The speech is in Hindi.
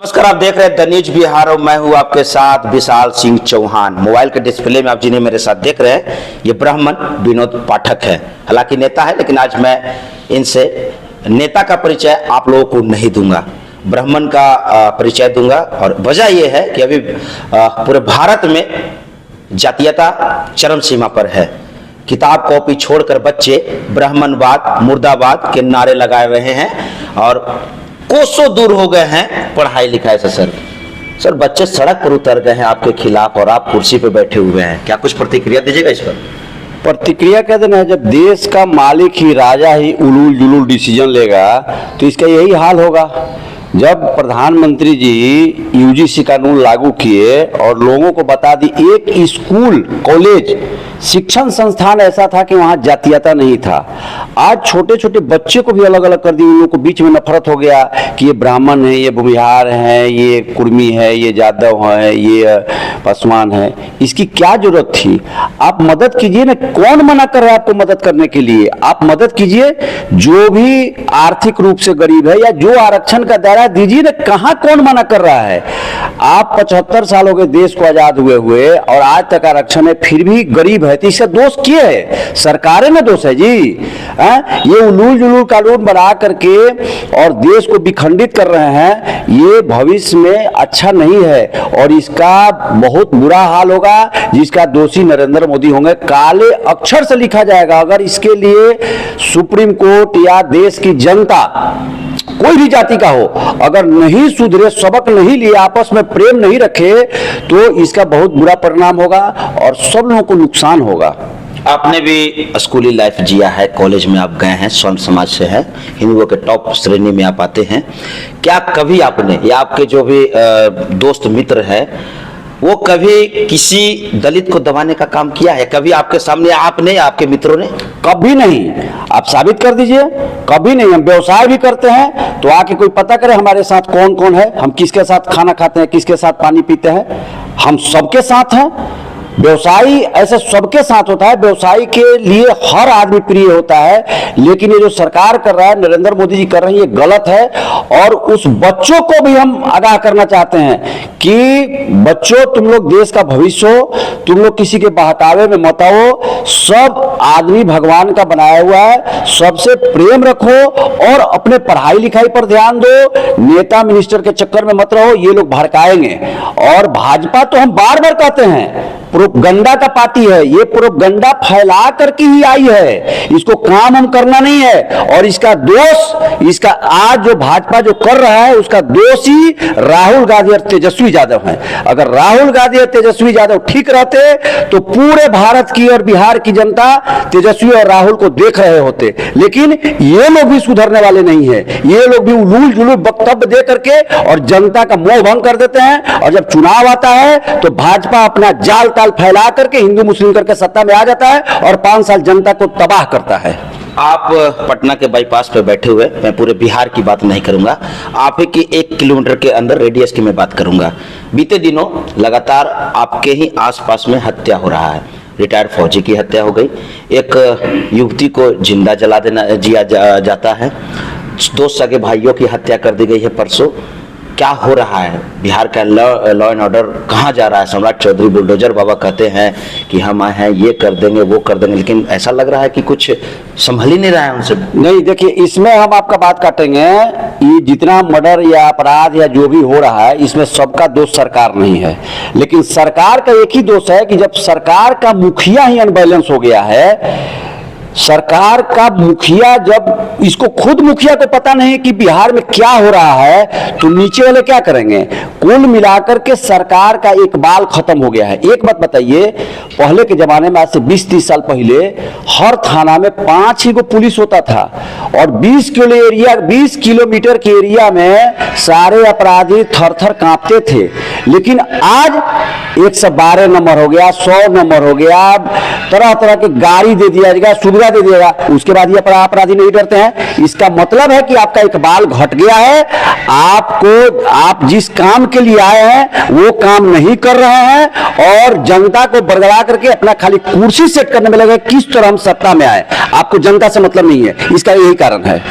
नमस्कार, आप देख रहे हैं द न्यूज बिहार और मैं हूं आपके साथ विशाल सिंह चौहान। मोबाइल के डिस्प्ले में आप जिन्हें मेरे साथ देख रहे हैं ये ब्राह्मण विनोद पाठक है। हालांकि नेता है, लेकिन आज मैं इनसे नेता का परिचय आप लोगों को नहीं दूंगा, ब्राह्मण का परिचय दूंगा। और वजह यह है कि अभी पूरे भारत में जातीयता चरम सीमा पर है। किताब कॉपी छोड़कर बच्चे ब्राह्मणवाद मुर्दाबाद के नारे लगाए रहे हैं और कोसों दूर हो गए हैं पढ़ाई लिखाई से। सर बच्चे सड़क पर उतर गए हैं आपके खिलाफ और आप कुर्सी पर बैठे हुए हैं, क्या कुछ प्रतिक्रिया दीजिएगा इस पर? प्रतिक्रिया कहते ना, जब देश का मालिक ही राजा ही उलूल जुलूल डिसीजन लेगा तो इसका यही हाल होगा। जब प्रधानमंत्री जी यूजीसी कानून लागू किए और लोगों को बता दी, एक स्कूल कॉलेज शिक्षण संस्थान ऐसा था कि वहाँ जातीयता नहीं था, आज छोटे छोटे बच्चे को भी अलग अलग कर दिया। उन लोगों को बीच में नफरत हो गया कि ये ब्राह्मण है, ये भूमिहार है, ये कुर्मी है, ये यादव है, ये पासवान है। इसकी क्या जरूरत थी? आप मदद कीजिए ना, कौन मना कर रहा है आपको मदद करने के लिए? आप मदद कीजिए, जो भी आर्थिक रूप से गरीब है या जो आरक्षण का दायरा दीजिए ना, कहाँ कौन मना कर रहा है? आप 75 साल हो गए देश को आजाद हुए और आज तक आरक्षण है, फिर भी गरीब है, तो इसका दोष क्या है? सरकारें में दोष है जी। ये उलूल जुलूल कानून बना करके और देश को विखंडित कर रहे हैं, ये भविष्य में अच्छा नहीं है और इसका बहुत बुरा हाल होगा, जिसका दोषी नरेंद्र मोदी होंगे। काले अक्षर से लिखा जाएगा अगर इसके लिए सुप्रीम कोर्ट या देश की जनता कोई भी जाति का हो अगर नहीं सुधरे, सबक नहीं लिए, आपस में प्रेम नहीं रखे, तो इसका बहुत बुरा परिणाम होगा और सब लोगों को नुकसान होगा। आपने भी स्कूली लाइफ जिया है, कॉलेज में आप गए हैं, स्वर्ण समाज से है, हिंदुओं के टॉप श्रेणी में आप आते हैं। क्या कभी आपने या आपके जो भी दोस्त मित्र है वो कभी किसी दलित को दबाने का काम किया है? कभी आपके सामने आपने या आपके मित्रों ने? कभी नहीं। आप साबित कर दीजिए, कभी नहीं। हम व्यवसाय भी करते हैं तो आके कोई पता करे हमारे साथ कौन कौन है, हम किसके साथ खाना खाते हैं, किसके साथ पानी पीते हैं, हम सबके साथ हैं। व्यवसायी ऐसे सबके साथ होता है, व्यवसायी के लिए हर आदमी प्रिय होता है, लेकिन ये जो सरकार कर रहा है, नरेंद्र मोदी जी कर रहे हैं, ये गलत है। और उस बच्चों को भी हम आगाह करना चाहते हैं कि बच्चों, तुम लोग देश का भविष्य हो, तुम लोग किसी के बहकावे में मत आओ। सब आदमी भगवान का बनाया हुआ है, सबसे प्रेम रखो और अपने पढ़ाई लिखाई पर ध्यान दो। नेता मिनिस्टर के चक्कर में मत रहो, ये लोग भड़काएंगे। और भाजपा तो हम बार बार कहते हैं प्रोपगंडा का पार्टी है, ये प्रोपगंडा फैला करके ही आई है, इसको काम हम करना नहीं है। और इसका दोष, इसका आज जो भाजपा जो कर रहा है उसका दोषी राहुल गांधी और तेजस्वी यादव हैं। अगर राहुल गांधी और तेजस्वी यादव ठीक रहते तो पूरे भारत की और बिहार की जनता तेजस्वी और राहुल को देख रहे होते, लेकिन ये लोग भी सुधरने वाले नहीं है। ये लोग भी उलूल जुलूल वक्तव्य दे करके और जनता का मोह भंग कर देते हैं। और जब चुनाव आता है तो भाजपा अपना जाल ताल फैला करके हिंदू मुस्लिम करके सत्ता में आ जाता है और 5 साल जनता को तबाह करता है। आप पटना के बाईपास पे बैठे हुए, मैं पूरे बिहार की बात नहीं करूंगा, आप ही की 1 किलोमीटर के अंदर रेडियस की मैं बात करूंगा। बीते दिनों लगातार आपके ही आसपास में हत्या हो रहा है। रिटायर्ड फौजी की हत्या हो गई, एक युवती को जिंदा जला जाता है, 2 सगे भाइयों की हत्या कर दी गई है परसों। क्या हो रहा है? बिहार का लॉ एंड ऑर्डर कहाँ जा रहा है? सम्राट चौधरी बुलडोजर बाबा कहते हैं कि हम आए हैं, ये कर देंगे, वो कर देंगे, लेकिन ऐसा लग रहा है कि कुछ संभल ही नहीं रहा है उनसे। नहीं, देखिए, इसमें हम आपका बात काटेंगे। ये जितना मर्डर या अपराध या जो भी हो रहा है, इसमें सबका दोष सरकार नहीं है, लेकिन सरकार का एक ही दोष है कि जब सरकार का मुखिया ही अनबैलेंस हो गया है। सरकार का मुखिया, जब इसको खुद मुखिया को पता नहीं कि बिहार में क्या हो रहा है, तो नीचे वाले क्या करेंगे? कुल मिलाकर के सरकार का एक बाल खत्म हो गया है। एक बात बताइए, पहले के जमाने में, आज से 20-30 साल पहले, हर थाना में 5 ही गो पुलिस होता था और 20 किलोमीटर के एरिया में सारे अपराधी थर थर कांपते थे। लेकिन आज 112 नंबर हो गया, 100 नंबर हो गया, तरह तरह की गाड़ी दे दिया जाएगा, सुविधा दे दिएगा, उसके बाद ये अपराधी नहीं डरते हैं। इसका मतलब है कि आपका एक बाल घट गया है। आप जिस काम के लिए आए हैं वो काम नहीं कर रहे हैं और जनता को बरगला करके अपना खाली कुर्सी सेट करने में लगे, किस तरह हम सत्ता में आए। आपको जनता से मतलब नहीं है, इसका यही कारण है।